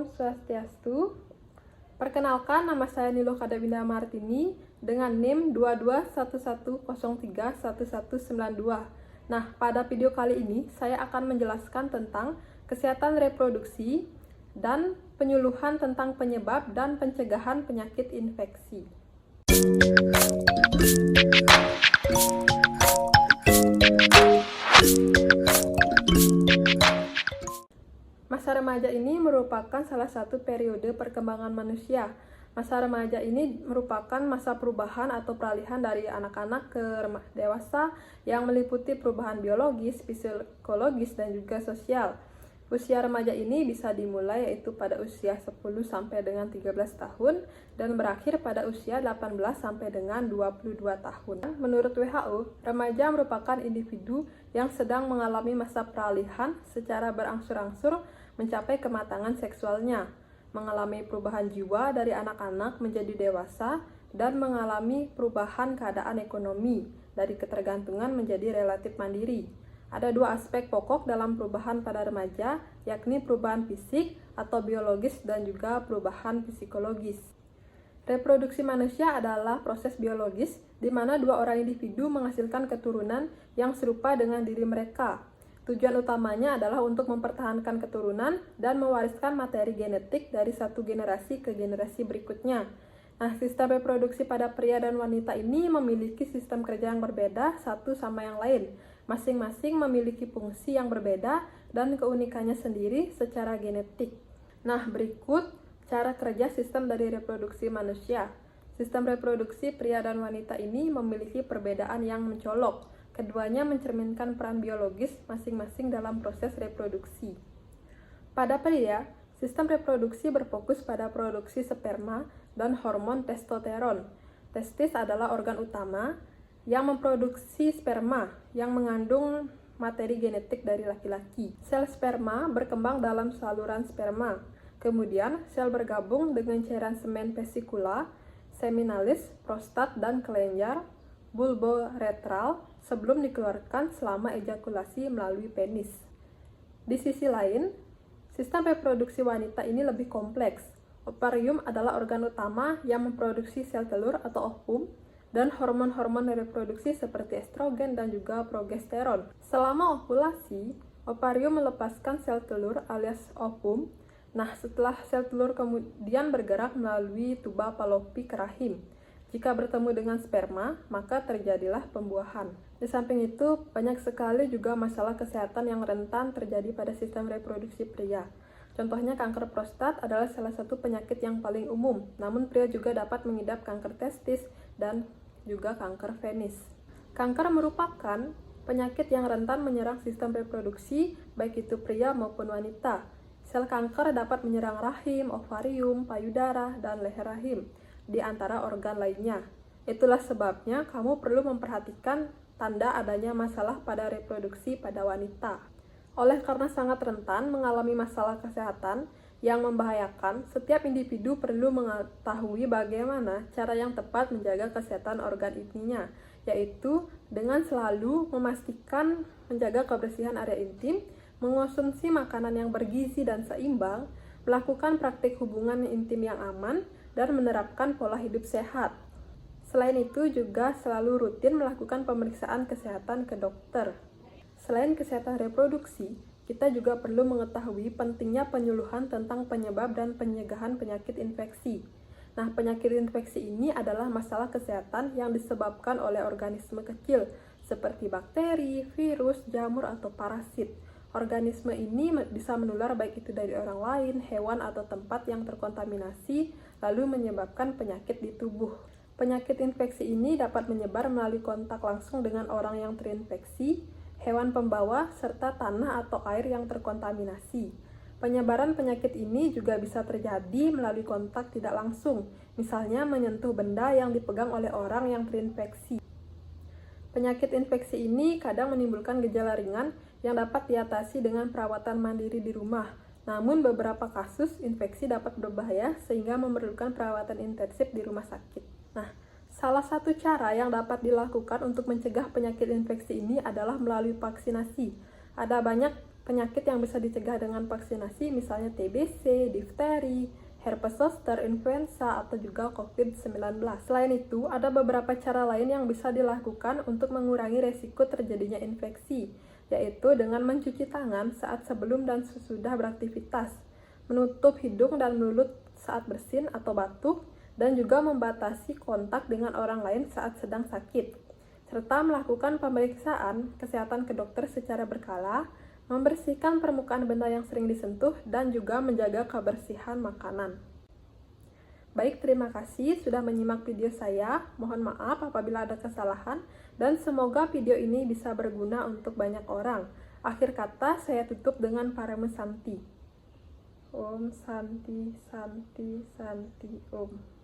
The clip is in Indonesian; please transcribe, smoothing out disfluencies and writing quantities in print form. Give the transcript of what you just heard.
Om Swastiastu. Perkenalkan, nama saya Nilo Kadabinda Martini dengan NIM 2211031192. Nah, pada video kali ini saya akan menjelaskan tentang kesehatan reproduksi dan penyuluhan tentang penyebab dan pencegahan penyakit infeksi. Masa remaja ini merupakan salah satu periode perkembangan manusia. Masa remaja ini merupakan masa perubahan atau peralihan dari anak-anak ke dewasa yang meliputi perubahan biologis, psikologis, dan juga sosial. Usia remaja ini bisa dimulai yaitu pada usia 10 sampai dengan 13 tahun dan berakhir pada usia 18 sampai dengan 22 tahun. Menurut WHO, remaja merupakan individu yang sedang mengalami masa peralihan secara berangsur-angsur mencapai kematangan seksualnya, mengalami perubahan jiwa dari anak-anak menjadi dewasa, dan mengalami perubahan keadaan ekonomi dari ketergantungan menjadi relatif mandiri. Ada dua aspek pokok dalam perubahan pada remaja, yakni perubahan fisik atau biologis dan juga perubahan psikologis. Reproduksi manusia adalah proses biologis di mana dua orang individu menghasilkan keturunan yang serupa dengan diri mereka. Tujuan utamanya adalah untuk mempertahankan keturunan dan mewariskan materi genetik dari satu generasi ke generasi berikutnya. Nah, sistem reproduksi pada pria dan wanita ini memiliki sistem kerja yang berbeda satu sama yang lain. Masing-masing memiliki fungsi yang berbeda dan keunikannya sendiri secara genetik. Nah, berikut cara kerja sistem dari reproduksi manusia. Sistem reproduksi pria dan wanita ini memiliki perbedaan yang mencolok. Keduanya mencerminkan peran biologis masing-masing dalam proses reproduksi. Pada pria, sistem reproduksi berfokus pada produksi sperma dan hormon testosteron. Testis adalah organ utama yang memproduksi sperma yang mengandung materi genetik dari laki-laki. Sel sperma berkembang dalam saluran sperma. Kemudian, sel bergabung dengan cairan semen vesikula, seminalis, prostat, dan kelenjar bulboretral sebelum dikeluarkan selama ejakulasi melalui penis. Di sisi lain, sistem reproduksi wanita ini lebih kompleks. Ovarium adalah organ utama yang memproduksi sel telur atau ovum dan hormon-hormon reproduksi seperti estrogen dan juga progesteron. Selama ovulasi, ovarium melepaskan sel telur alias ovum. Nah, setelah sel telur kemudian bergerak melalui tuba Fallopi ke rahim. Jika bertemu dengan sperma, maka terjadilah pembuahan. Di samping itu, banyak sekali juga masalah kesehatan yang rentan terjadi pada sistem reproduksi pria. Contohnya kanker prostat adalah salah satu penyakit yang paling umum, namun pria juga dapat mengidap kanker testis dan juga kanker penis. Kanker merupakan penyakit yang rentan menyerang sistem reproduksi, baik itu pria maupun wanita. Sel kanker dapat menyerang rahim, ovarium, payudara, dan leher rahim, di antara organ lainnya. Itulah sebabnya kamu perlu memperhatikan tanda adanya masalah pada reproduksi pada wanita. Oleh karena sangat rentan mengalami masalah kesehatan yang membahayakan, setiap individu perlu mengetahui bagaimana cara yang tepat menjaga kesehatan organ intimnya, yaitu dengan selalu memastikan menjaga kebersihan area intim, mengonsumsi makanan yang bergizi dan seimbang, melakukan praktik hubungan intim yang aman, dan menerapkan pola hidup sehat. Selain itu juga selalu rutin melakukan pemeriksaan kesehatan ke dokter. Selain kesehatan reproduksi, kita juga perlu mengetahui pentingnya penyuluhan tentang penyebab dan pencegahan penyakit infeksi. Nah, penyakit infeksi ini adalah masalah kesehatan yang disebabkan oleh organisme kecil seperti bakteri, virus, jamur, atau parasit. Organisme ini bisa menular baik itu dari orang lain, hewan, atau tempat yang terkontaminasi, lalu menyebabkan penyakit di tubuh. Penyakit infeksi ini dapat menyebar melalui kontak langsung dengan orang yang terinfeksi, hewan pembawa, serta tanah atau air yang terkontaminasi. Penyebaran penyakit ini juga bisa terjadi melalui kontak tidak langsung, misalnya menyentuh benda yang dipegang oleh orang yang terinfeksi. Penyakit infeksi ini kadang menimbulkan gejala ringan yang dapat diatasi dengan perawatan mandiri di rumah. Namun beberapa kasus infeksi dapat berbahaya sehingga memerlukan perawatan intensif di rumah sakit. Nah, salah satu cara yang dapat dilakukan untuk mencegah penyakit infeksi ini adalah melalui vaksinasi. Ada banyak penyakit yang bisa dicegah dengan vaksinasi, misalnya TBC, difteri, herpes zoster, influenza, atau juga COVID-19. Selain itu, ada beberapa cara lain yang bisa dilakukan untuk mengurangi resiko terjadinya infeksi, yaitu dengan mencuci tangan saat sebelum dan sesudah beraktivitas, menutup hidung dan mulut saat bersin atau batuk, dan juga membatasi kontak dengan orang lain saat sedang sakit, serta melakukan pemeriksaan kesehatan ke dokter secara berkala, membersihkan permukaan benda yang sering disentuh, dan juga menjaga kebersihan makanan. Baik, terima kasih sudah menyimak video saya. Mohon maaf apabila ada kesalahan, dan semoga video ini bisa berguna untuk banyak orang. Akhir kata, saya tutup dengan Parama Santi. Om Santi Santi Santi Om.